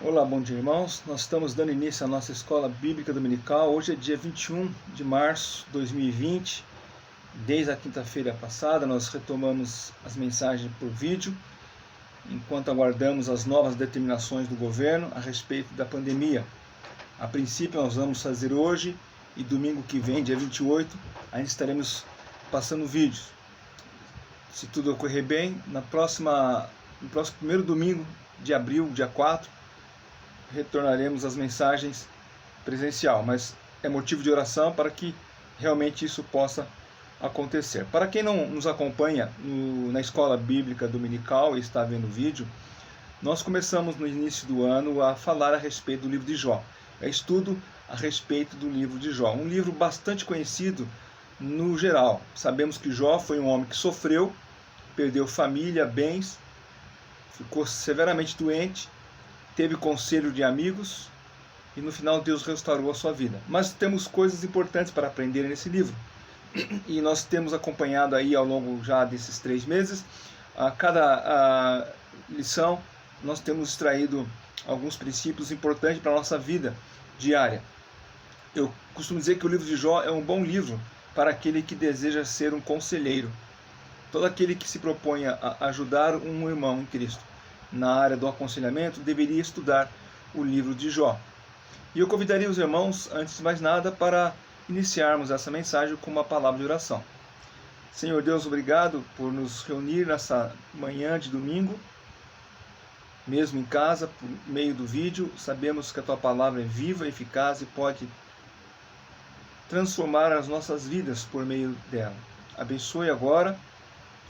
Olá, bom dia, irmãos. Nós estamos dando início à nossa escola bíblica dominical. Hoje é dia 21 de março de 2020. Desde a quinta-feira passada, nós retomamos as mensagens por vídeo, enquanto aguardamos as novas determinações do governo a respeito da pandemia. A princípio, nós vamos fazer hoje e domingo que vem, dia 28, ainda estaremos passando vídeos. Se tudo ocorrer bem, no próximo primeiro domingo de abril, dia 4, retornaremos às mensagens presencial, mas é motivo de oração para que realmente isso possa acontecer. Para quem não nos acompanha na escola bíblica dominical e está vendo o vídeo, nós começamos no início do ano a falar a respeito do livro de Jó. É estudo a respeito do livro de Jó, um livro bastante conhecido no geral. Sabemos que Jó foi um homem que sofreu, perdeu família, bens, ficou severamente doente, teve conselho de amigos e no final Deus restaurou a sua vida. Mas temos coisas importantes para aprender nesse livro. E nós temos acompanhado aí ao longo já desses 3 meses, a cada lição nós temos extraído alguns princípios importantes para a nossa vida diária. Eu costumo dizer que o livro de Jó é um bom livro para aquele que deseja ser um conselheiro. Todo aquele que se propõe a ajudar um irmão em Cristo na área do aconselhamento deveria estudar o livro de Jó. E eu convidaria os irmãos, antes de mais nada, para iniciarmos essa mensagem com uma palavra de oração. Senhor Deus, obrigado por nos reunir nessa manhã de domingo, mesmo em casa, por meio do vídeo. Sabemos que a Tua palavra é viva, eficaz e pode transformar as nossas vidas por meio dela. Abençoe agora,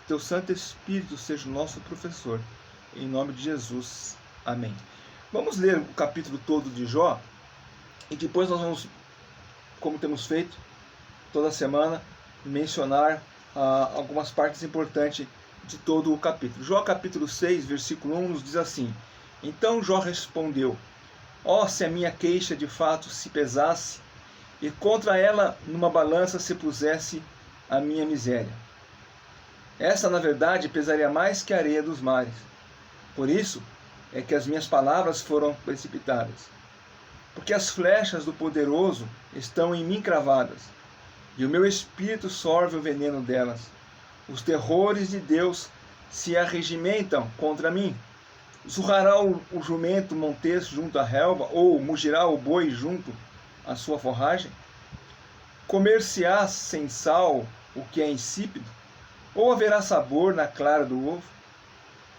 que Teu Santo Espírito seja o nosso professor. Em nome de Jesus. Amém. Vamos ler o capítulo todo de Jó e depois nós vamos, como temos feito toda semana, mencionar algumas partes importantes de todo o capítulo. Jó capítulo 6, versículo 1 nos diz assim: Então Jó respondeu: Ó, se a minha queixa de fato se pesasse, e contra ela numa balança se pusesse a minha miséria. Essa, na verdade, pesaria mais que a areia dos mares. Por isso é que as minhas palavras foram precipitadas. Porque as flechas do poderoso estão em mim cravadas, e o meu espírito sorve o veneno delas. Os terrores de Deus se arregimentam contra mim. Zurrará o jumento montês junto à relva, ou mugirá o boi junto à sua forragem? Comer-se-á sem sal o que é insípido? Ou haverá sabor na clara do ovo?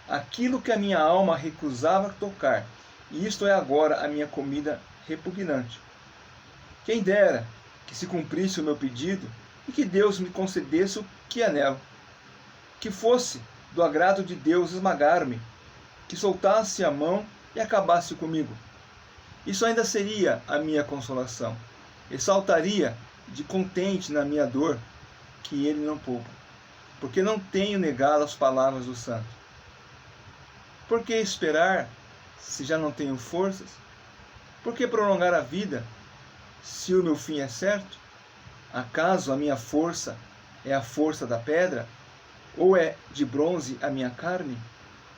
Aquilo que a minha alma recusava tocar, e isto é agora a minha comida repugnante. Quem dera que se cumprisse o meu pedido e que Deus me concedesse o que anelo. Que fosse do agrado de Deus esmagar-me, que soltasse a mão e acabasse comigo. Isso ainda seria a minha consolação. Exaltaria de contente na minha dor, que ele não poupa, porque não tenho negado as palavras do santo. Por que esperar, se já não tenho forças? Por que prolongar a vida, se o meu fim é certo? Acaso a minha força é a força da pedra? Ou é de bronze a minha carne?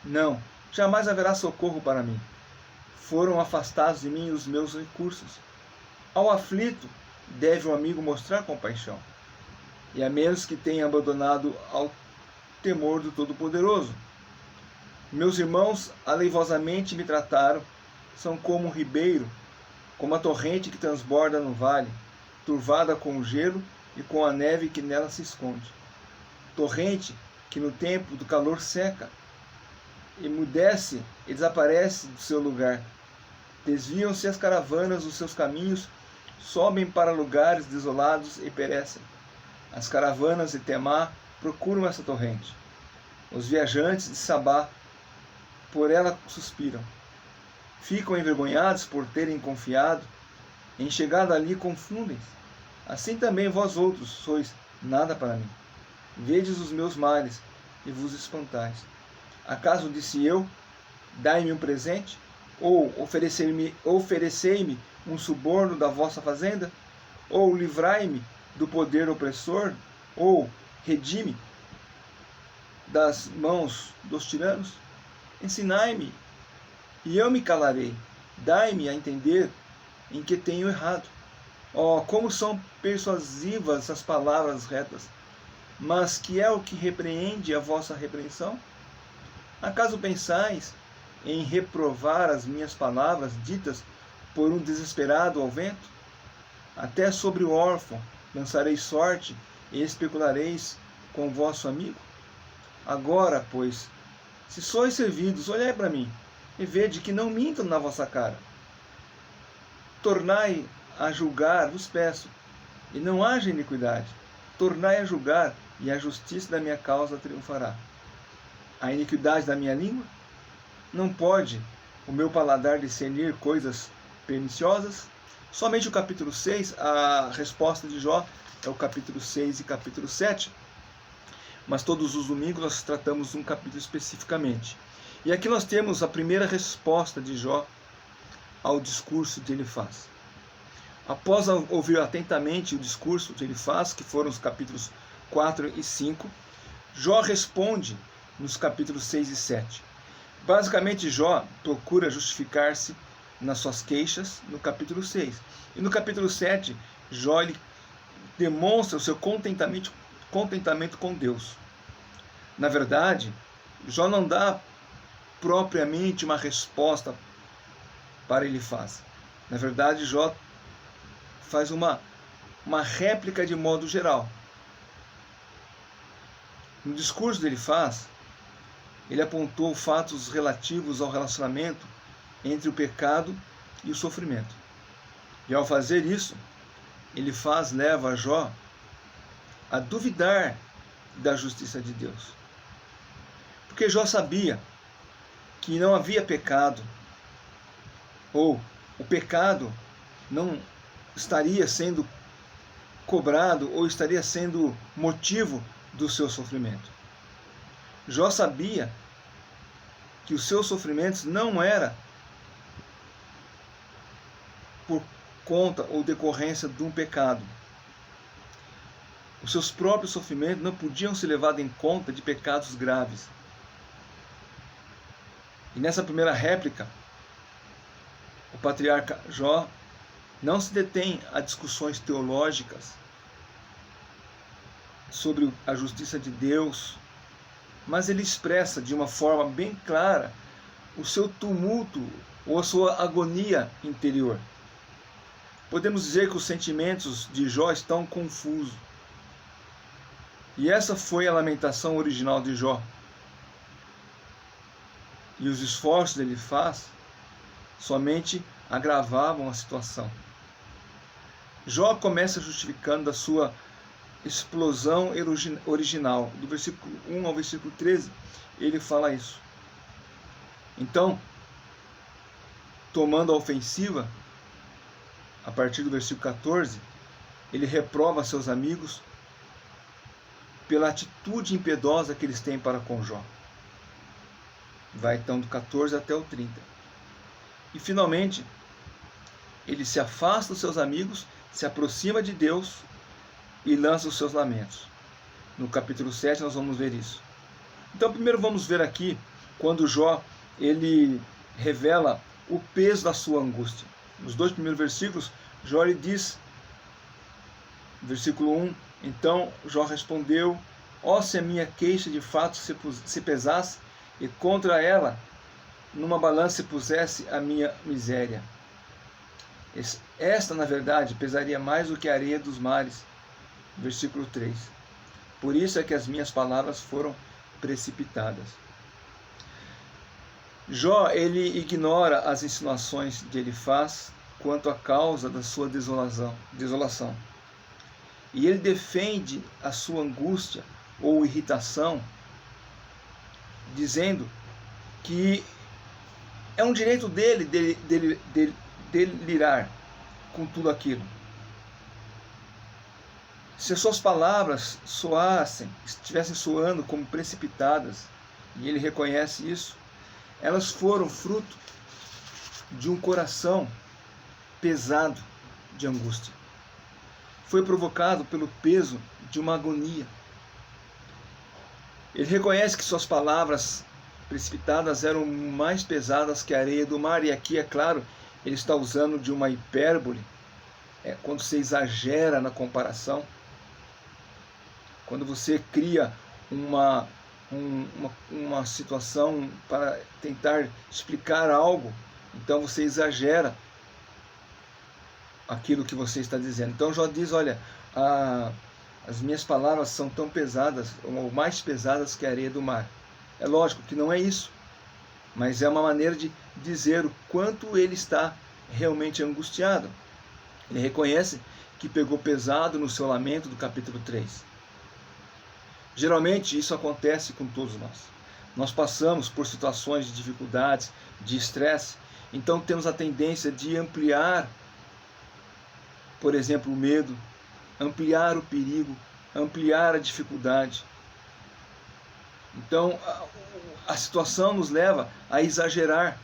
Não, jamais haverá socorro para mim. Foram afastados de mim os meus recursos. Ao aflito, deve um amigo mostrar compaixão, e a menos que tenha abandonado ao temor do Todo-Poderoso. Meus irmãos aleivosamente me trataram, são como um ribeiro, como a torrente que transborda no vale, turvada com o gelo e com a neve que nela se esconde. Torrente que no tempo do calor seca, emudece e desaparece do seu lugar. Desviam-se as caravanas dos seus caminhos, sobem para lugares desolados e perecem. As caravanas de Temá procuram essa torrente. Os viajantes de Sabá por ela suspiram. Ficam envergonhados por terem confiado. Em chegada ali confundem-se. Assim também vós outros sois nada para mim. Vedes os meus males e vos espantais. Acaso disse eu, dai-me um presente? Ou oferecei-me um suborno da vossa fazenda? Ou livrai-me do poder opressor? Ou redime das mãos dos tiranos? Ensinai-me, e eu me calarei. Dai-me a entender em que tenho errado. Oh, como são persuasivas as palavras retas! Mas que é o que repreende a vossa repreensão? Acaso pensais em reprovar as minhas palavras ditas por um desesperado ao vento? Até sobre o órfão lançareis sorte e especulareis com o vosso amigo? Agora, pois, se sois servidos, olhai para mim, e vede que não mintam na vossa cara. Tornai a julgar, vos peço, e não haja iniquidade. Tornai a julgar, e a justiça da minha causa triunfará. A iniquidade da minha língua? Não pode o meu paladar discernir coisas perniciosas? Somente o capítulo 6, a resposta de Jó é o capítulo 6 e capítulo 7. Mas todos os domingos nós tratamos um capítulo especificamente. E aqui nós temos a primeira resposta de Jó ao discurso de Elifaz. Após ouvir atentamente o discurso de Elifaz, que foram os capítulos 4 e 5, Jó responde nos capítulos 6 e 7. Basicamente, Jó procura justificar-se nas suas queixas no capítulo 6. E no capítulo 7, Jó ele demonstra o seu contentamento com Deus. Na verdade, Jó não dá propriamente uma resposta para Elifaz. Na verdade, Jó faz uma réplica de modo geral. No discurso dele ele apontou fatos relativos ao relacionamento entre o pecado e o sofrimento. E ao fazer isso, Elifaz leva Jó a duvidar da justiça de Deus. Porque Jó sabia que não havia pecado, ou o pecado não estaria sendo cobrado ou estaria sendo motivo do seu sofrimento. Jó sabia que os seus sofrimentos não era por conta ou decorrência de um pecado. Os seus próprios sofrimentos não podiam ser levados em conta de pecados graves. E nessa primeira réplica, o patriarca Jó não se detém a discussões teológicas sobre a justiça de Deus, mas ele expressa de uma forma bem clara o seu tumulto ou a sua agonia interior. Podemos dizer que os sentimentos de Jó estão confusos. E essa foi a lamentação original de Jó. E os esforços que ele faz somente agravavam a situação. Jó começa justificando a sua explosão original. Do versículo 1 ao versículo 13, ele fala isso. Então, tomando a ofensiva, a partir do versículo 14, ele reprova seus amigos pela atitude impiedosa que eles têm para com Jó. Vai então do 14 até o 30. E finalmente, ele se afasta dos seus amigos, se aproxima de Deus e lança os seus lamentos. No capítulo 7 nós vamos ver isso. Então primeiro vamos ver aqui quando Jó ele revela o peso da sua angústia. Nos dois primeiros versículos, Jó ele diz, versículo 1, então Jó respondeu: ó, se a minha queixa de fato se pesasse, e contra ela numa balança se pusesse a minha miséria. Esta, na verdade, pesaria mais do que a areia dos mares. Versículo 3. Por isso é que as minhas palavras foram precipitadas. Jó, ele ignora as insinuações de Elifaz quanto à causa da sua desolação. E ele defende a sua angústia ou irritação, dizendo que é um direito dele delirar com tudo aquilo. Se as suas palavras estivessem soando como precipitadas, e ele reconhece isso, elas foram fruto de um coração pesado de angústia. Foi provocado pelo peso de uma agonia. Ele reconhece que suas palavras precipitadas eram mais pesadas que a areia do mar, e aqui, é claro, ele está usando de uma hipérbole, quando você exagera na comparação, quando você cria uma situação para tentar explicar algo, então você exagera aquilo que você está dizendo. Então Jó diz, olha, as minhas palavras são tão pesadas, ou mais pesadas que a areia do mar. É lógico que não é isso, mas é uma maneira de dizer o quanto ele está realmente angustiado. Ele reconhece que pegou pesado no seu lamento do capítulo 3. Geralmente isso acontece com todos nós. Nós passamos por situações de dificuldades, de estresse, então temos a tendência de ampliar, por exemplo, o medo, ampliar o perigo, ampliar a dificuldade. Então a situação nos leva a exagerar.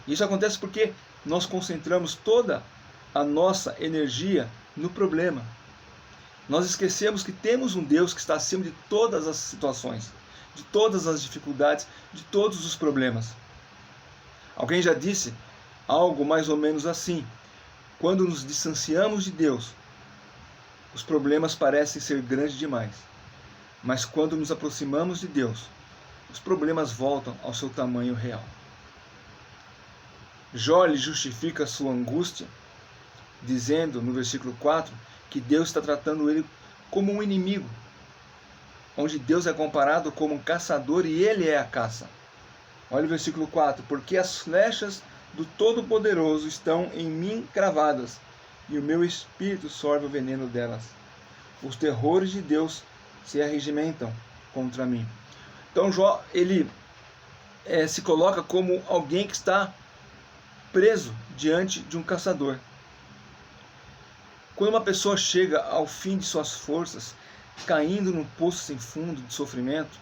Isso acontece porque nós concentramos toda a nossa energia no problema. Nós esquecemos que temos um Deus que está acima de todas as situações, de todas as dificuldades, de todos os problemas. Alguém já disse algo mais ou menos assim: quando nos distanciamos de Deus, os problemas parecem ser grandes demais. Mas quando nos aproximamos de Deus, os problemas voltam ao seu tamanho real. Jó lhe justifica a sua angústia, dizendo no versículo 4 que Deus está tratando ele como um inimigo, onde Deus é comparado como um caçador e ele é a caça. Olha o versículo 4: porque as flechas do Todo-Poderoso estão em mim cravadas, e o meu espírito sorve o veneno delas. Os terrores de Deus se arregimentam contra mim. Então Jó, ele se coloca como alguém que está preso diante de um caçador. Quando uma pessoa chega ao fim de suas forças, caindo num poço sem fundo de sofrimento,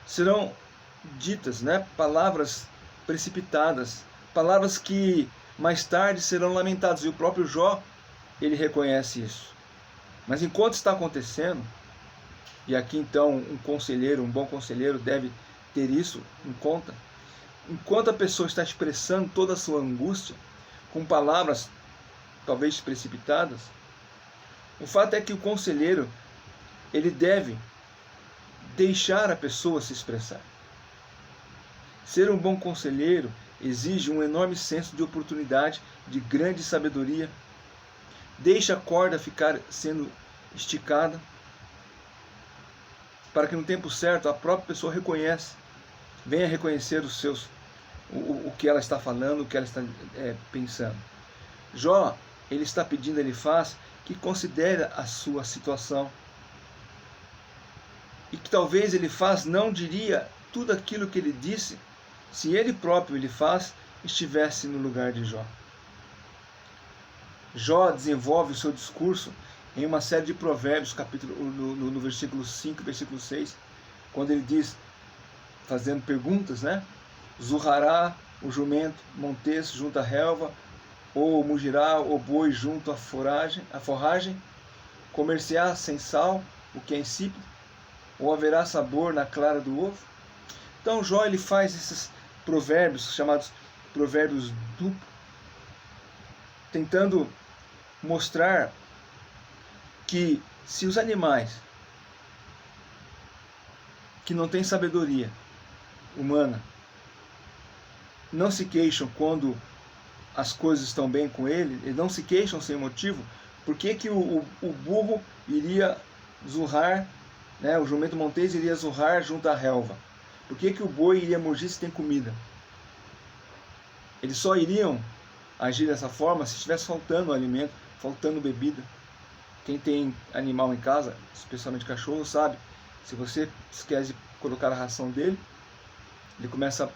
serão ditas, palavras precipitadas, palavras que mais tarde serão lamentadas, e o próprio Jó, ele reconhece isso. Mas enquanto está acontecendo, e aqui então um bom conselheiro deve ter isso em conta, enquanto a pessoa está expressando toda a sua angústia, com palavras talvez precipitadas, o fato é que o conselheiro, ele deve deixar a pessoa se expressar. Ser um bom conselheiro exige um enorme senso de oportunidade, de grande sabedoria. Deixa a corda ficar sendo esticada, para que no tempo certo a própria pessoa venha reconhecer o que ela está falando, o que ela está pensando. Jó, ele está pedindo, ele faz que considere a sua situação, e que talvez ele não diria tudo aquilo que ele disse se ele próprio, ele estivesse no lugar de Jó. Jó desenvolve o seu discurso em uma série de provérbios, no versículo 5, versículo 6, quando ele diz, fazendo perguntas, zurrará o jumento montês junto à relva, ou mugirá o boi junto à forragem, comer-se-á sem sal o que é insípido, ou haverá sabor na clara do ovo. Então Jó, ele faz esses provérbios, chamados provérbios duplos, tentando mostrar que se os animais que não têm sabedoria humana não se queixam quando as coisas estão bem com ele, eles não se queixam sem motivo, por que o burro iria zurrar, o jumento montês iria zurrar junto à relva? Por que o boi iria mugir se tem comida? Eles só iriam agir dessa forma se estivesse faltando alimento, faltando bebida. Quem tem animal em casa, especialmente cachorro, sabe, se você esquece de colocar a ração dele, ele começa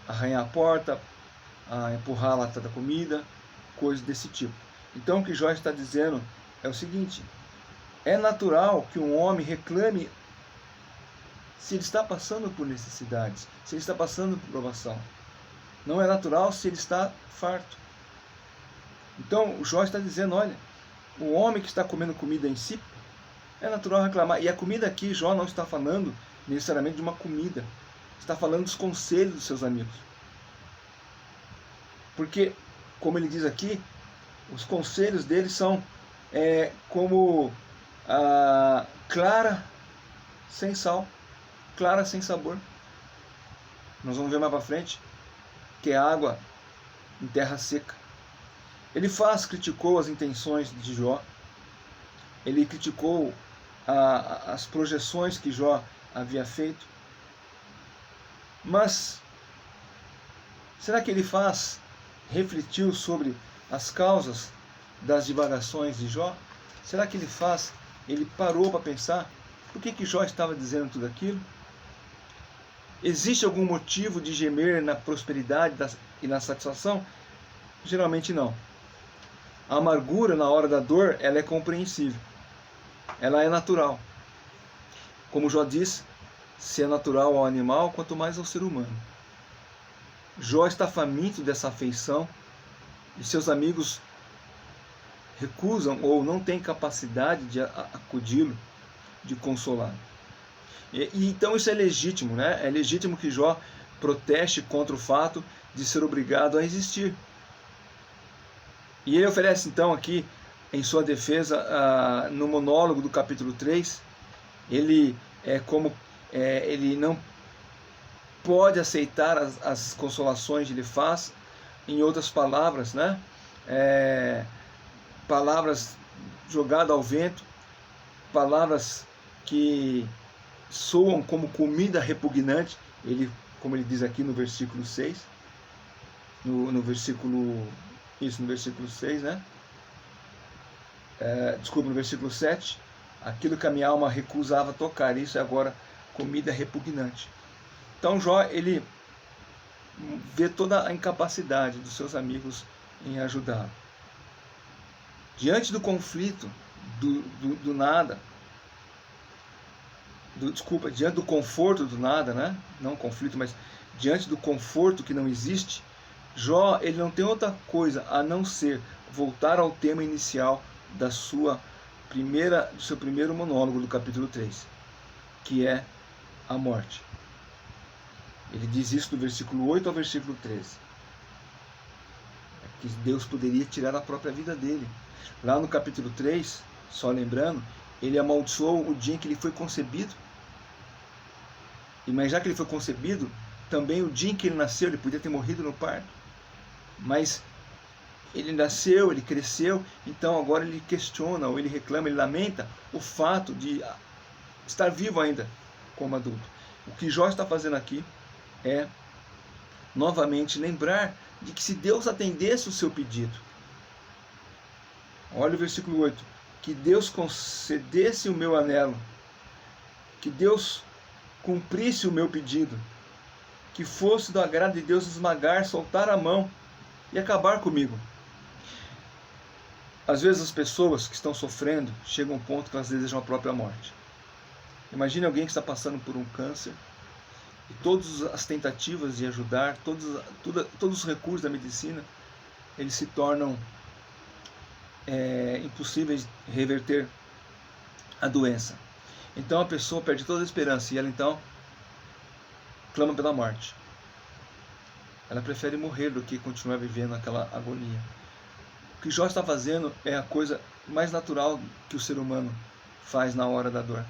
a arranhar a porta, a empurrar a lata da comida, coisas desse tipo. Então o que Jó está dizendo é o seguinte: é natural que um homem reclame se ele está passando por necessidades, se ele está passando por provação. Não é natural se ele está farto. Então o Jó está dizendo, olha, o homem que está comendo comida em si, é natural reclamar. E a comida aqui, Jó não está falando necessariamente de uma comida, está falando dos conselhos dos seus amigos. Porque, como ele diz aqui, os conselhos dele são como clara sem sal, clara sem sabor. Nós vamos ver mais para frente que é água em terra seca. Elifaz criticou as intenções de Jó. Ele criticou as projeções que Jó havia feito. Mas será que Elifaz refletiu sobre as causas das divagações de Jó? Será que ele parou para pensar por que Jó estava dizendo tudo aquilo? Existe algum motivo de gemer na prosperidade e na satisfação? Geralmente não. A amargura na hora da dor, ela é compreensível. Ela é natural. Como Jó diz, se é natural ao animal, quanto mais ao ser humano. Jó está faminto dessa afeição e seus amigos recusam ou não têm capacidade de acudi-lo, de consolá-lo. E então isso é legítimo, né? É legítimo que Jó proteste contra o fato de ser obrigado a existir. E ele oferece então aqui, em sua defesa, no monólogo do capítulo 3, ele não pode aceitar as consolações que ele faz, em outras palavras, né? Palavras jogadas ao vento, palavras que soam como comida repugnante, como ele diz aqui no versículo 6, no versículo 6, né? No versículo 7, aquilo que a minha alma recusava tocar, isso é agora comida repugnante. Então Jó, ele vê toda a incapacidade dos seus amigos em ajudá-lo. Diante do conflito, do nada, diante do conforto do nada, né? Não conflito, mas diante do conforto que não existe, Jó, ele não tem outra coisa a não ser voltar ao tema inicial do seu primeiro monólogo do capítulo 3, que é a morte. Ele diz isso do versículo 8 ao versículo 13. Que Deus poderia tirar a própria vida dele. Lá no capítulo 3, só lembrando, ele amaldiçoou o dia em que ele foi concebido. Mas já que ele foi concebido, também o dia em que ele nasceu, ele podia ter morrido no parto. Mas ele nasceu, ele cresceu, então agora ele questiona, ou ele reclama, ele lamenta o fato de estar vivo ainda como adulto. O que Jó está fazendo aqui é novamente lembrar de que se Deus atendesse o seu pedido, olha o versículo 8, que Deus concedesse o meu anelo, que Deus cumprisse o meu pedido, que fosse do agrado de Deus esmagar, soltar a mão e acabar comigo. Às vezes as pessoas que estão sofrendo chegam a um ponto que elas desejam a própria morte. Imagine alguém que está passando por um câncer e todas as tentativas de ajudar, todos os recursos da medicina, eles se tornam impossíveis de reverter a doença. Então a pessoa perde toda a esperança e ela então clama pela morte. Ela prefere morrer do que continuar vivendo aquela agonia. O que Jó está fazendo é a coisa mais natural que o ser humano faz na hora da dor.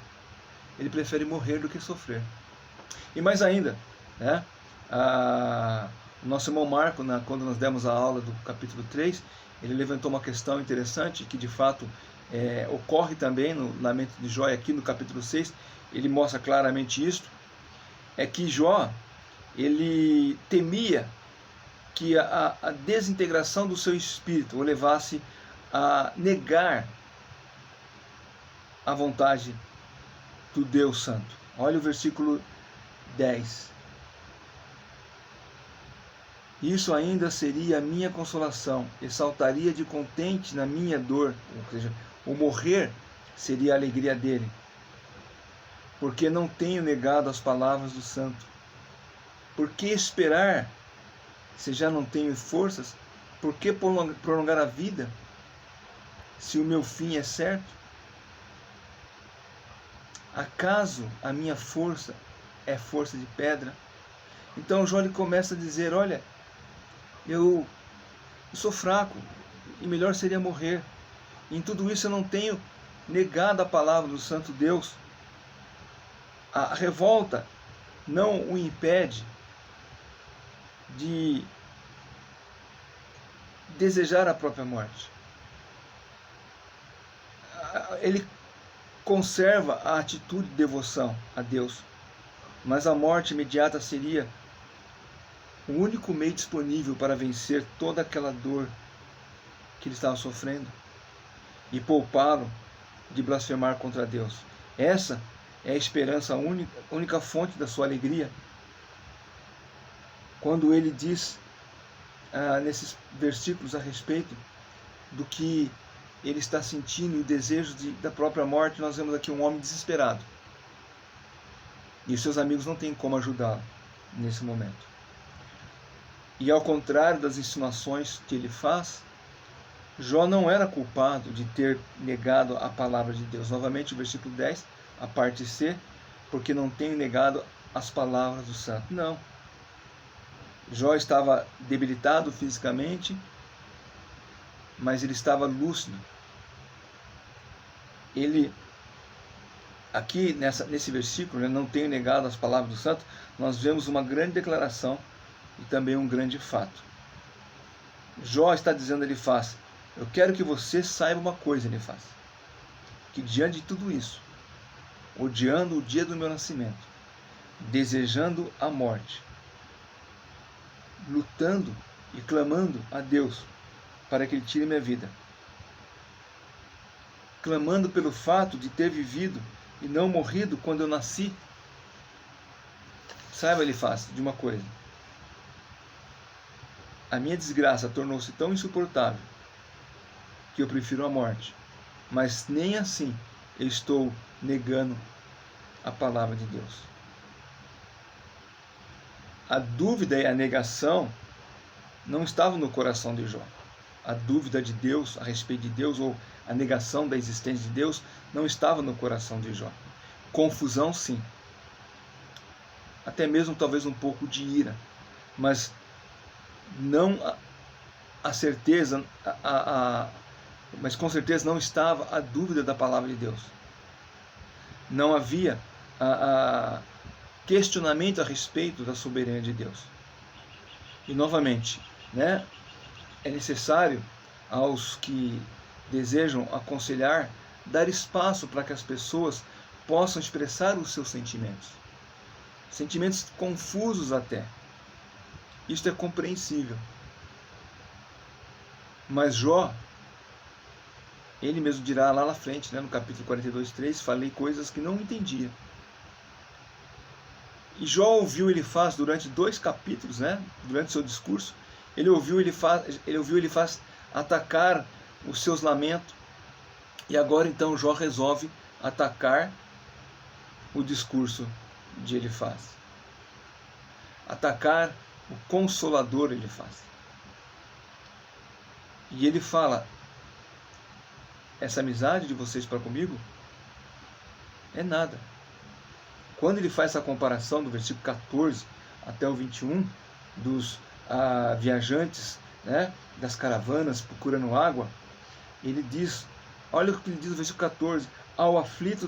Ele prefere morrer do que sofrer. E mais ainda, né? O nosso irmão Marco, quando nós demos a aula do capítulo 3, ele levantou uma questão interessante que de fato ocorre também no Lamento de Jó, aqui no capítulo 6, ele mostra claramente isso, é que Jó, ele temia que a desintegração do seu espírito o levasse a negar a vontade do Deus Santo. Olha o versículo 10. Isso ainda seria a minha consolação, exaltaria de contente na minha dor, ou seja, o morrer seria a alegria dele, porque não tenho negado as palavras do santo. Por que esperar, se já não tenho forças? Por que prolongar a vida, se o meu fim é certo? Acaso a minha força é força de pedra? Então Jó começa a dizer, olha, eu eu sou fraco e melhor seria morrer. E em tudo isso eu não tenho negado a palavra do Santo Deus. A revolta não o impede de desejar a própria morte. Ele conserva a atitude de devoção a Deus, mas a morte imediata seria o único meio disponível para vencer toda aquela dor que ele estava sofrendo e poupá-lo de blasfemar contra Deus. Essa é a esperança, a única fonte da sua alegria. Quando ele diz nesses versículos a respeito do que ele está sentindo e o desejo da própria morte, nós vemos aqui um homem desesperado. E os seus amigos não têm como ajudá-lo nesse momento. E ao contrário das insinuações que ele faz, Jó não era culpado de ter negado a palavra de Deus. Novamente o versículo 10, a parte C, porque não tenho negado as palavras do santo. Não. Jó estava debilitado fisicamente, mas ele estava lúcido. Ele, aqui nesse versículo, não tenho negado as palavras do santo, nós vemos uma grande declaração e também um grande fato. Jó está dizendo, ele faz, eu quero que você saiba uma coisa, ele faz, que diante de tudo isso, odiando o dia do meu nascimento, desejando a morte, lutando e clamando a Deus para que Ele tire minha vida, clamando pelo fato de ter vivido e não morrido quando eu nasci, saiba, ele faz, de uma coisa, a minha desgraça tornou-se tão insuportável que eu prefiro a morte, mas nem assim eu estou negando a palavra de Deus. A dúvida e a negação não estavam no coração de Jó. A dúvida de Deus, a respeito de Deus, ou a negação da existência de Deus, não estava no coração de Jó. Confusão, sim. Até mesmo talvez um pouco de ira, mas não a certeza, mas com certeza não estava a dúvida da palavra de Deus. Não havia questionamento a respeito da soberania de Deus. E novamente, né, é necessário aos que desejam aconselhar dar espaço para que as pessoas possam expressar os seus sentimentos confusos até. Isto é compreensível. Mas Jó, ele mesmo dirá lá na frente, né, no capítulo 42:3, falei coisas que não entendia. E Jó ouviu Elifaz durante 2 capítulos, né, durante seu discurso, ele ouviu Elifaz atacar os seus lamentos, e agora então Jó resolve atacar o discurso de Elifaz. Atacar o consolador Elifaz. E ele fala, essa amizade de vocês para comigo é nada. Quando ele faz essa comparação do versículo 14 até o 21, dos viajantes, né, das caravanas procurando água, ele diz, olha o que ele diz no versículo 14, ao aflito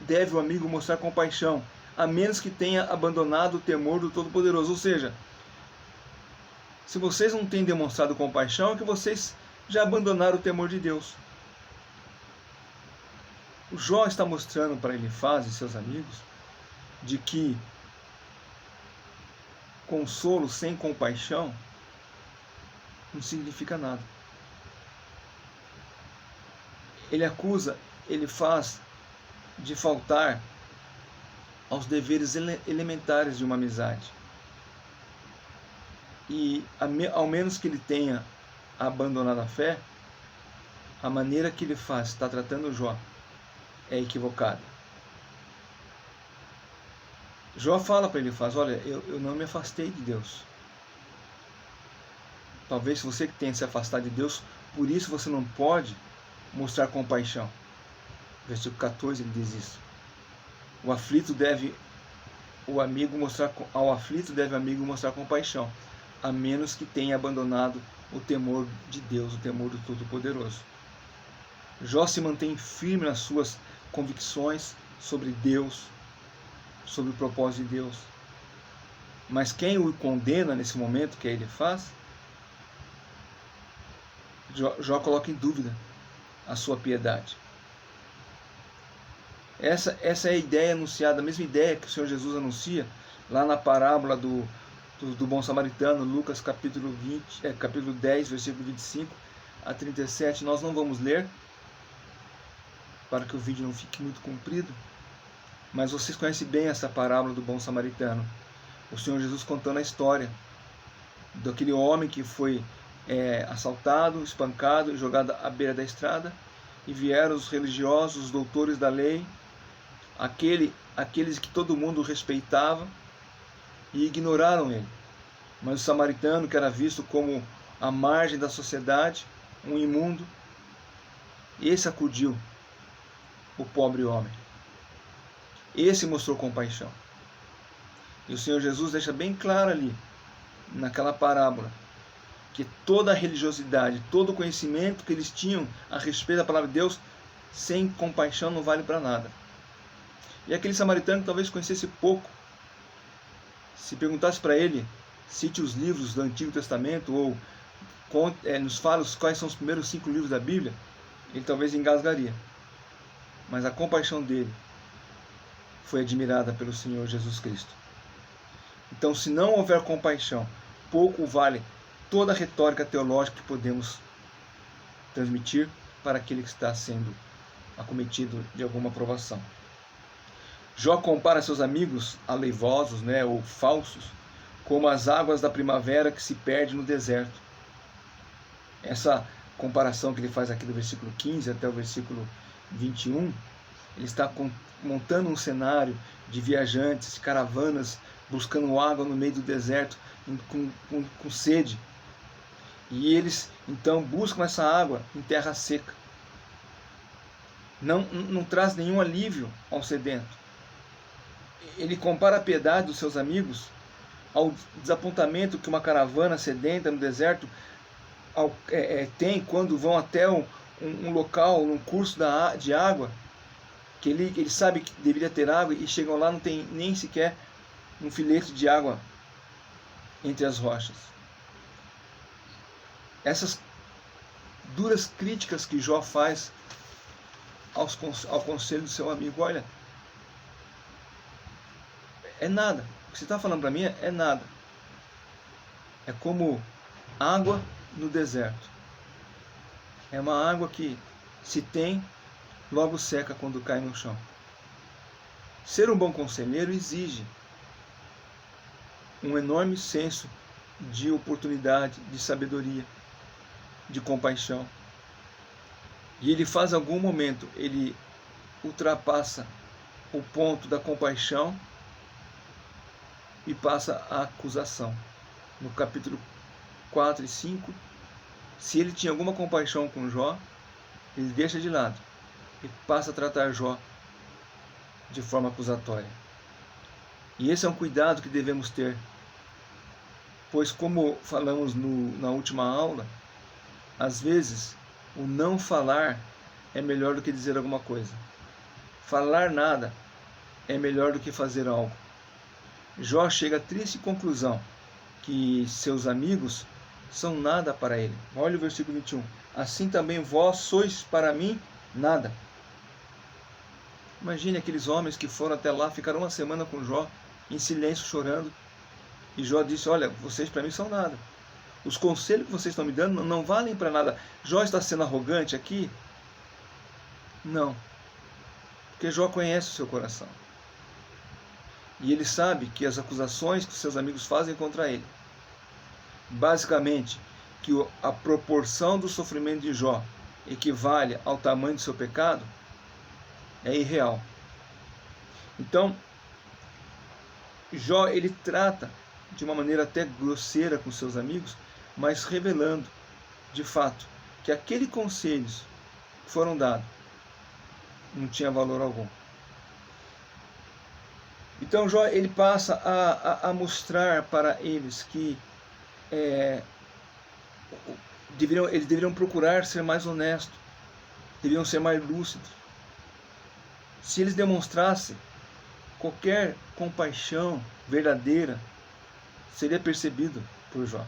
deve o amigo mostrar compaixão, a menos que tenha abandonado o temor do Todo-Poderoso. Ou seja, se vocês não têm demonstrado compaixão, é que vocês já abandonaram o temor de Deus. O Jó está mostrando para Elifaz e seus amigos de que consolo sem compaixão não significa nada. Ele acusa Elifaz de faltar aos deveres elementares de uma amizade. E ao menos que ele tenha abandonado a fé, a maneira que ele faz, está tratando Jó, é equivocada. Jó fala para Elifaz, olha, eu não me afastei de Deus. Talvez você que tenha se afastado de Deus, por isso você não pode mostrar compaixão. Versículo 14 ele diz isso. Ao aflito deve o amigo mostrar compaixão. a menos que tenha abandonado o temor de Deus, o temor do Todo-Poderoso. Jó se mantém firme nas suas convicções sobre Deus, sobre o propósito de Deus. Mas quem o condena nesse momento que ele faz, Jó coloca em dúvida a sua piedade. Essa é a ideia anunciada, a mesma ideia que o Senhor Jesus anuncia lá na parábola do bom samaritano, Lucas capítulo 10, versículo 25 a 37. Nós não vamos ler, para que o vídeo não fique muito comprido, mas vocês conhecem bem essa parábola do bom samaritano. O Senhor Jesus contando a história daquele homem que foi assaltado, espancado e jogado à beira da estrada, e vieram os religiosos, os doutores da lei, aqueles que todo mundo respeitava, e ignoraram ele. Mas o samaritano, que era visto como a margem da sociedade, um imundo, esse acudiu o pobre homem. Esse mostrou compaixão. E o Senhor Jesus deixa bem claro ali, naquela parábola, que toda a religiosidade, todo o conhecimento que eles tinham a respeito da palavra de Deus, sem compaixão não vale para nada. E aquele samaritano que talvez conhecesse pouco, se perguntasse para ele, cite os livros do Antigo Testamento, ou nos fale quais são os primeiros 5 livros da Bíblia, ele talvez engasgaria. Mas a compaixão dele foi admirada pelo Senhor Jesus Cristo. Então, se não houver compaixão, pouco vale toda a retórica teológica que podemos transmitir para aquele que está sendo acometido de alguma provação. Jó compara seus amigos aleivosos, ou falsos, como as águas da primavera que se perdem no deserto. Essa comparação que ele faz aqui do versículo 15 até o versículo 21, ele está montando um cenário de viajantes, de caravanas, buscando água no meio do deserto, com sede. E eles, então, buscam essa água em terra seca. Não traz nenhum alívio ao sedento. Ele compara a piedade dos seus amigos ao desapontamento que uma caravana sedenta no deserto tem quando vão até um local, um curso de água, que ele sabe que deveria ter água, e chegam lá, não tem nem sequer um filete de água entre as rochas. Essas duras críticas que Jó faz ao conselho do seu amigo: olha, é nada, o que você está falando para mim é nada. É como água no deserto. É uma água que, se tem, logo seca quando cai no chão. Ser um bom conselheiro exige um enorme senso de oportunidade, de sabedoria, de compaixão. E ele faz, em algum momento, ele ultrapassa o ponto da compaixão e passa a acusação. No capítulo 4 e 5, se ele tinha alguma compaixão com Jó, ele deixa de lado e passa a tratar Jó de forma acusatória. E esse é um cuidado que devemos ter, pois, como falamos na última aula, às vezes o não falar é melhor do que dizer alguma coisa. Falar nada é melhor do que fazer algo. Jó chega à triste conclusão que seus amigos são nada para ele. Olha o versículo 21. Assim também vós sois para mim nada. Imagine aqueles homens que foram até lá, ficaram uma semana com Jó, em silêncio, chorando. E Jó disse: olha, vocês para mim são nada. Os conselhos que vocês estão me dando não valem para nada. Jó está sendo arrogante aqui? Não. Porque Jó conhece o seu coração. E ele sabe que as acusações que os seus amigos fazem contra ele, basicamente, que a proporção do sofrimento de Jó equivale ao tamanho do seu pecado, é irreal. Então, Jó, ele trata de uma maneira até grosseira com seus amigos, mas revelando, de fato, que aqueles conselhos que foram dados não tinha valor algum. Então Jó, ele passa a mostrar para eles que eles deveriam procurar ser mais honestos, deveriam ser mais lúcidos. Se eles demonstrassem qualquer compaixão verdadeira, seria percebido por Jó.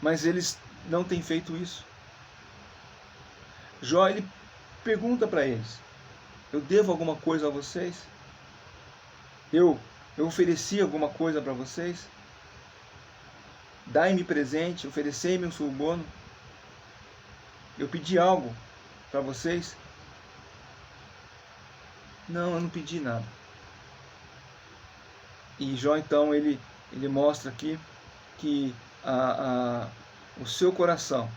Mas eles não têm feito isso. Jó, ele pergunta para eles: eu devo alguma coisa a vocês? Eu ofereci alguma coisa para vocês? Dai-me presente, oferecei-me um suborno. Eu pedi algo para vocês? Não, eu não pedi nada. E Jó, então, ele mostra aqui que o seu coração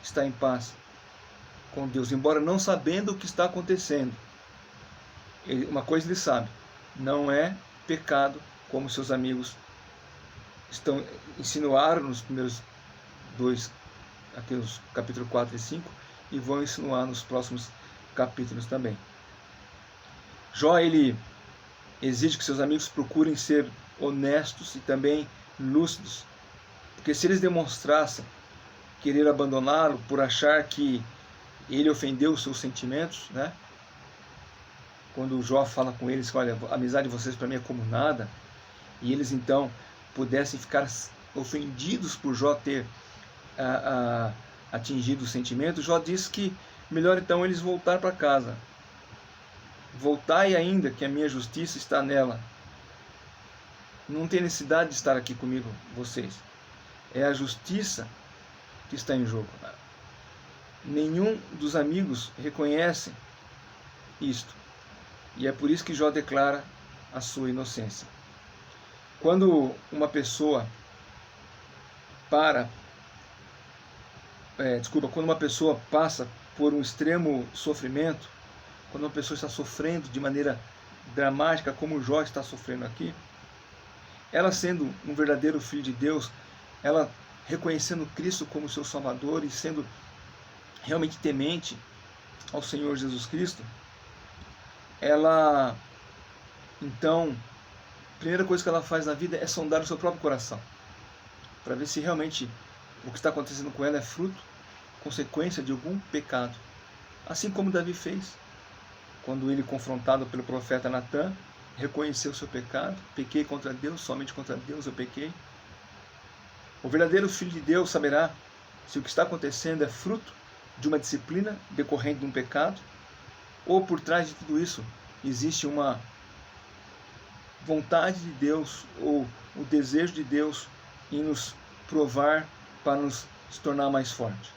está em paz com Deus, embora não sabendo o que está acontecendo. Uma coisa ele sabe: não é pecado, como seus amigos insinuaram nos primeiros dois, aqui nos capítulo 4 e 5, e vão insinuar nos próximos capítulos também. Jó, ele exige que seus amigos procurem ser honestos e também lúcidos, porque se eles demonstrassem querer abandoná-lo por achar que ele ofendeu os seus sentimentos, né? Quando Jó fala com eles: olha, a amizade de vocês para mim é como nada, e eles então pudessem ficar ofendidos por Jó ter atingido o sentimento, Jó diz que melhor então eles voltar para casa. Voltai ainda, que a minha justiça está nela. Não tem necessidade de estar aqui comigo, vocês. É a justiça que está em jogo. Nenhum dos amigos reconhece isto. E é por isso que Jó declara a sua inocência. Quando uma pessoa quando uma pessoa passa por um extremo sofrimento, quando uma pessoa está sofrendo de maneira dramática, como Jó está sofrendo aqui, ela sendo um verdadeiro filho de Deus, ela reconhecendo Cristo como seu Salvador e sendo realmente temente ao Senhor Jesus Cristo, ela, então, a primeira coisa que ela faz na vida é sondar o seu próprio coração, para ver se realmente o que está acontecendo com ela é fruto, consequência de algum pecado. Assim como Davi fez, quando ele, confrontado pelo profeta Natã, reconheceu o seu pecado: pequei contra Deus, somente contra Deus eu pequei. O verdadeiro filho de Deus saberá se o que está acontecendo é fruto de uma disciplina decorrente de um pecado, ou por trás de tudo isso existe uma vontade de Deus, ou o desejo de Deus em nos provar para nos tornar mais fortes.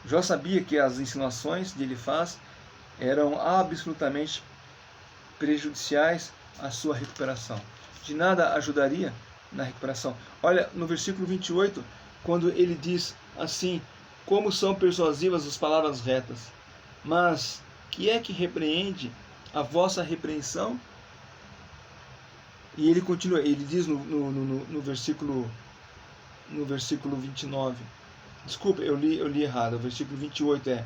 Jó sabia que as insinuações de Elifaz eram absolutamente prejudiciais à sua recuperação. De nada ajudaria na recuperação. Olha, no versículo 28, quando ele diz assim: como são persuasivas as palavras retas, mas que é que repreende a vossa repreensão? E ele continua, ele diz no versículo 29, desculpa, eu li errado, o versículo 28 é: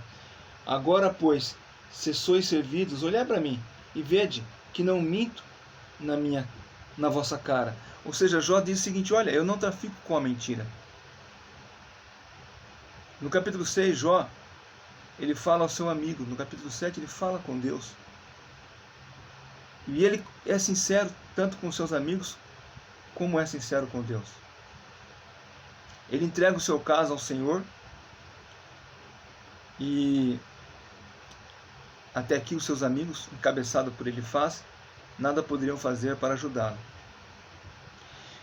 agora, pois, se sois servidos, olhai para mim e vede que não minto na vossa cara. Ou seja, Jó diz o seguinte: olha, eu não trafico com a mentira. No capítulo 6, Jó, ele fala ao seu amigo. No capítulo 7, ele fala com Deus. E ele é sincero tanto com seus amigos, como é sincero com Deus. Ele entrega o seu caso ao Senhor, e até aqui os seus amigos, encabeçados por Elifaz, nada poderiam fazer para ajudá-lo.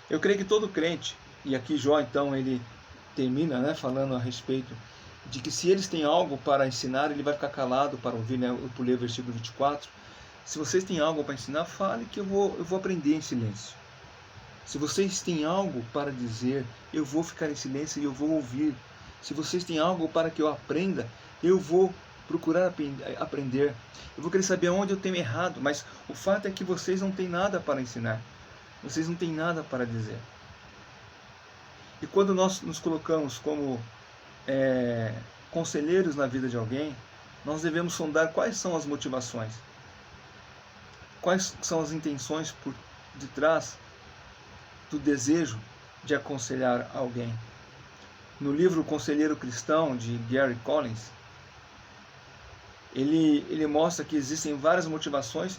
Eu creio que todo crente, e aqui Jó então ele termina, falando a respeito de que se eles têm algo para ensinar, ele vai ficar calado para ouvir. Eu pulei o versículo 24. Se vocês têm algo para ensinar, fale, que eu vou aprender em silêncio. Se vocês têm algo para dizer, eu vou ficar em silêncio e eu vou ouvir. Se vocês têm algo para que eu aprenda, eu vou procurar aprender. Eu vou querer saber onde eu tenho errado, mas o fato é que vocês não têm nada para ensinar. Vocês não têm nada para dizer. E quando nós nos colocamos como conselheiros na vida de alguém, nós devemos sondar quais são as motivações, quais são as intenções por detrás do desejo de aconselhar alguém. No livro O Conselheiro Cristão, de Gary Collins, ele mostra que existem várias motivações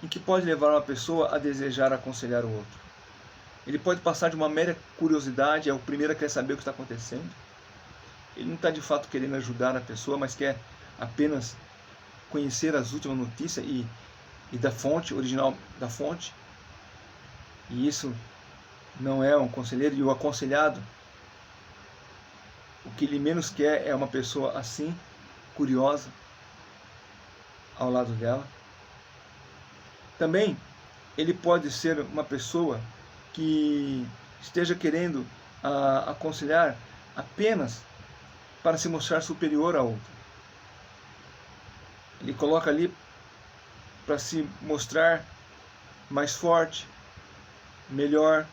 em que pode levar uma pessoa a desejar aconselhar o outro. Ele pode passar de uma mera curiosidade, é o primeiro a querer saber o que está acontecendo. Ele não está de fato querendo ajudar a pessoa, mas quer apenas conhecer as últimas notícias e da fonte, original da fonte. E isso não é um conselheiro. E o aconselhado, o que ele menos quer é uma pessoa assim, curiosa, ao lado dela. Também ele pode ser uma pessoa que esteja querendo aconselhar apenas para se mostrar superior a outro. Ele coloca ali para se mostrar mais forte, melhor,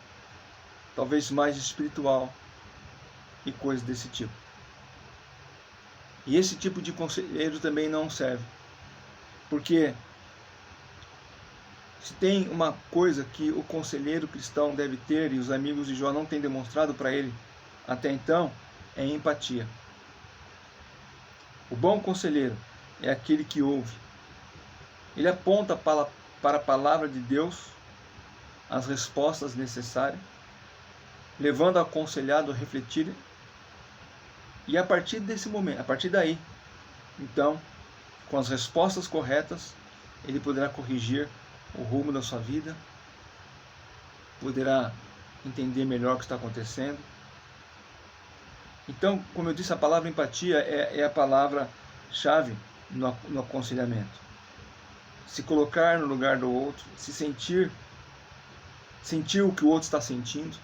talvez mais espiritual e coisas desse tipo. E esse tipo de conselheiro também não serve, porque se tem uma coisa que o conselheiro cristão deve ter, e os amigos de Jó não têm demonstrado para ele até então, é empatia. O bom conselheiro é aquele que ouve. Ele aponta para a palavra de Deus as respostas necessárias, levando o aconselhado a refletir, e a partir desse momento, a partir daí, então, com as respostas corretas, ele poderá corrigir o rumo da sua vida, poderá entender melhor o que está acontecendo. Então, como eu disse, a palavra empatia é a palavra-chave no aconselhamento. Se colocar no lugar do outro, se sentir o que o outro está sentindo.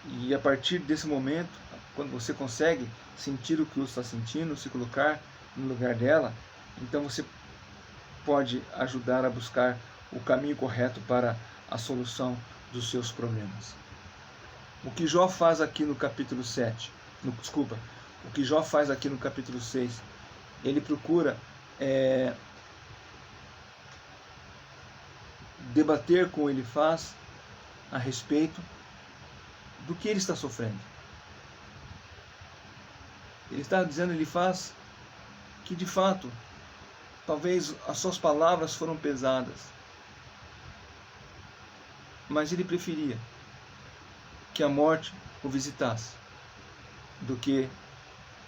E a partir desse momento, quando você consegue sentir o que o outro está sentindo, se colocar no lugar dela, então você pode ajudar a buscar o caminho correto para a solução dos seus problemas. O que Jó faz aqui no capítulo 7, o que Jó faz aqui no capítulo 6, ele procura debater com ele faz a respeito do que ele está sofrendo. Ele está dizendo, ele faz que de fato, talvez as suas palavras foram pesadas, mas ele preferia que a morte o visitasse do que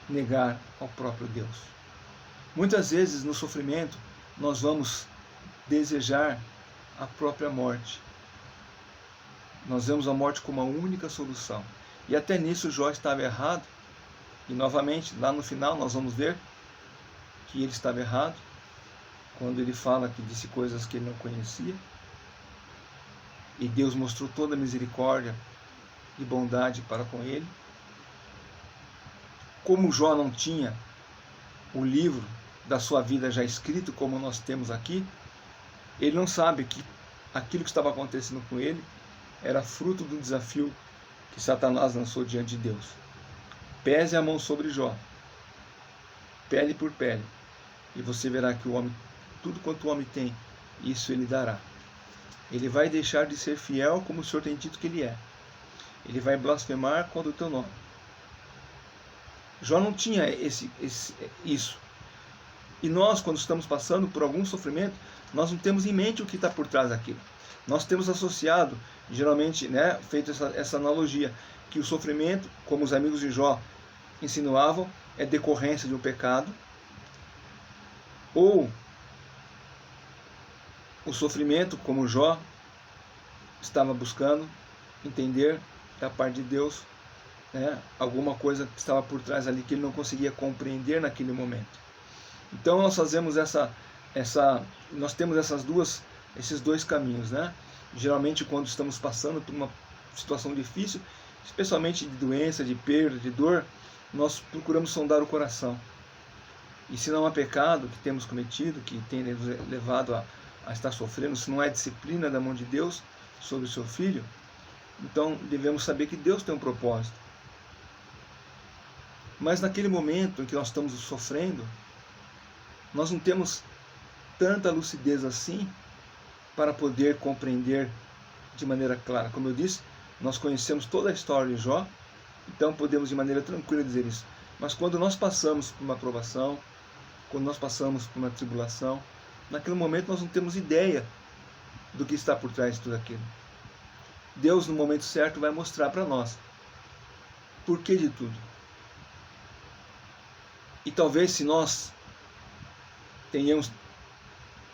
negar ao próprio Deus. Muitas vezes no sofrimento nós vamos desejar a própria morte. Nós vemos a morte como a única solução. E até nisso Jó estava errado. E novamente, lá no final, nós vamos ver que ele estava errado, quando ele fala que disse coisas que ele não conhecia. E Deus mostrou toda a misericórdia e bondade para com ele. Como Jó não tinha o livro da sua vida já escrito, como nós temos aqui, ele não sabe que aquilo que estava acontecendo com ele era fruto do desafio que Satanás lançou diante de Deus. Pese a mão sobre Jó, pele por pele, e você verá que o homem, tudo quanto o homem tem, isso ele dará. Ele vai deixar de ser fiel como o Senhor tem dito que ele é. Ele vai blasfemar contra o teu nome. Jó não tinha isso. E nós, quando estamos passando por algum sofrimento, nós não temos em mente o que está por trás daquilo. Nós temos associado, geralmente, feito essa analogia, que o sofrimento, como os amigos de Jó insinuavam, é decorrência de um pecado, ou o sofrimento, como Jó estava buscando entender da parte de Deus, alguma coisa que estava por trás ali que ele não conseguia compreender naquele momento. Então nós fazemos nós temos esses dois caminhos, Geralmente quando estamos passando por uma situação difícil, especialmente de doença, de perda, de dor, nós procuramos sondar o coração. E se não há pecado que temos cometido, que tem levado a estar sofrendo, se não é disciplina da mão de Deus sobre o seu filho, então devemos saber que Deus tem um propósito. Mas naquele momento em que nós estamos sofrendo, nós não temos tanta lucidez assim para poder compreender de maneira clara. Como eu disse, nós conhecemos toda a história de Jó, então podemos de maneira tranquila dizer isso. Mas quando nós passamos por uma provação, quando nós passamos por uma tribulação, naquele momento nós não temos ideia do que está por trás de tudo aquilo. Deus, no momento certo, vai mostrar para nós por que de tudo. E talvez se nós tenhamos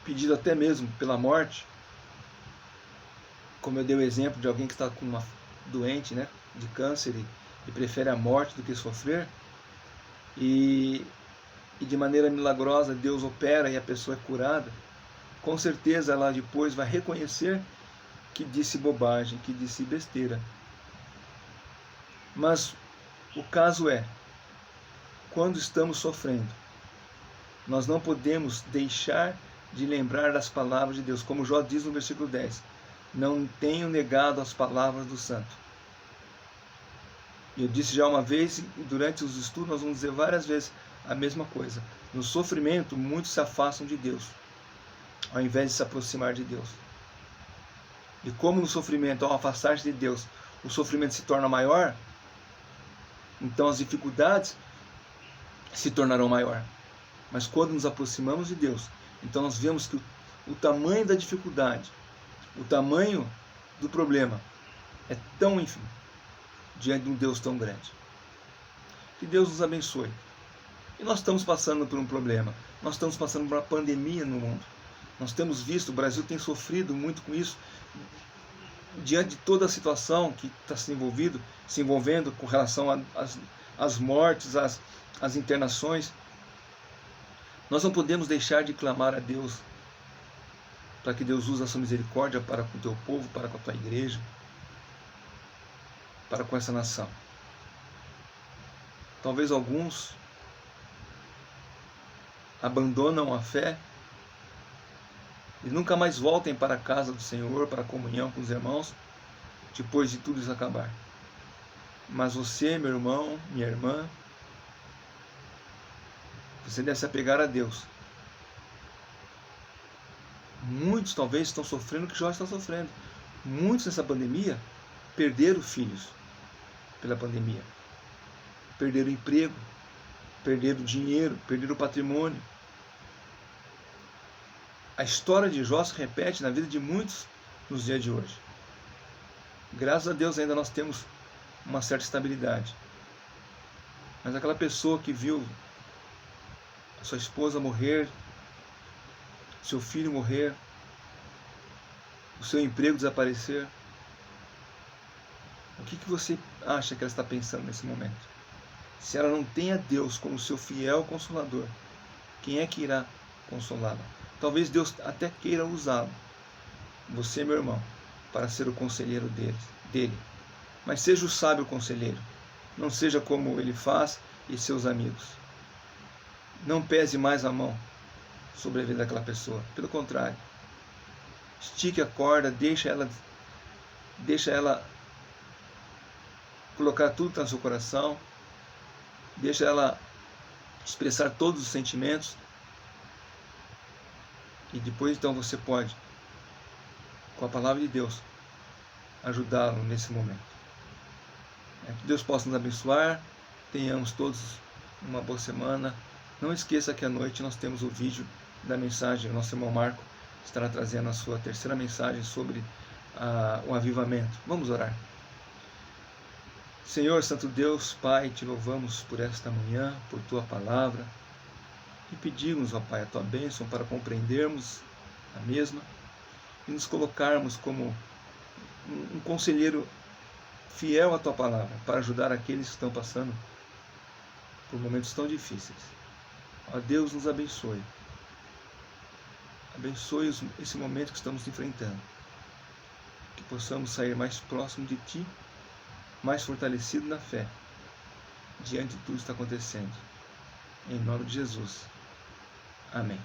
pedido até mesmo pela morte, como eu dei o exemplo de alguém que está com uma doente, né, de câncer e prefere a morte do que sofrer, e de maneira milagrosa Deus opera e a pessoa é curada, com certeza ela depois vai reconhecer que disse bobagem, que disse besteira. Mas o caso é, quando estamos sofrendo, nós não podemos deixar de lembrar das palavras de Deus, como Jó diz no versículo 10, não tenho negado as palavras do santo. Eu disse já uma vez, e durante os estudos nós vamos dizer várias vezes a mesma coisa. No sofrimento, muitos se afastam de Deus, ao invés de se aproximar de Deus. E como no sofrimento, ao afastar-se de Deus, o sofrimento se torna maior, então as dificuldades se tornarão maior. Mas quando nos aproximamos de Deus, então nós vemos que o tamanho da dificuldade, o tamanho do problema é tão ínfimo diante de um Deus tão grande. Que Deus nos abençoe. E nós estamos passando por um problema, nós estamos passando por uma pandemia no mundo. Nós temos visto, o Brasil tem sofrido muito com isso, diante de toda a situação que está se envolvendo com relação às mortes, às internações. Nós não podemos deixar de clamar a Deus, para que Deus use a sua misericórdia para com o teu povo, para com a tua igreja, para com essa nação. Talvez alguns abandonam a fé e nunca mais voltem para a casa do Senhor, para a comunhão com os irmãos, depois de tudo isso acabar. Mas você, meu irmão, minha irmã, você deve se apegar a Deus. Muitos talvez estão sofrendo o que Jó está sofrendo. Muitos nessa pandemia perderam filhos pela pandemia. Perderam emprego, perderam dinheiro, perderam patrimônio. A história de Jó se repete na vida de muitos nos dias de hoje. Graças a Deus ainda nós temos uma certa estabilidade. Mas aquela pessoa que viu a sua esposa morrer, seu filho morrer, o seu emprego desaparecer, o que você acha que ela está pensando nesse momento? Se ela não tem a Deus como seu fiel consolador, quem é que irá consolá-la? Talvez Deus até queira usá-lo, você, meu irmão, para ser o conselheiro dele. Mas seja o sábio conselheiro, não seja como ele faz e seus amigos. Não pese mais a mão sobre a vida daquela pessoa, pelo contrário, estique a corda, deixa ela colocar tudo no seu coração, deixa ela expressar todos os sentimentos, e depois então você pode, com a palavra de Deus, ajudá-lo nesse momento. Que Deus possa nos abençoar, tenhamos todos uma boa semana. Não esqueça que à noite nós temos o vídeo da mensagem, o nosso irmão Marco estará trazendo a sua terceira mensagem sobre o avivamento. Vamos orar. Senhor, Santo Deus, Pai, te louvamos por esta manhã, por Tua palavra, e pedimos, ó Pai, a Tua bênção para compreendermos a mesma e nos colocarmos como um conselheiro fiel à Tua palavra, para ajudar aqueles que estão passando por momentos tão difíceis. Ó Deus, nos abençoe. Abençoe esse momento que estamos enfrentando. Que possamos sair mais próximo de Ti, mais fortalecido na fé, diante de tudo que está acontecendo. Em nome de Jesus. Amém.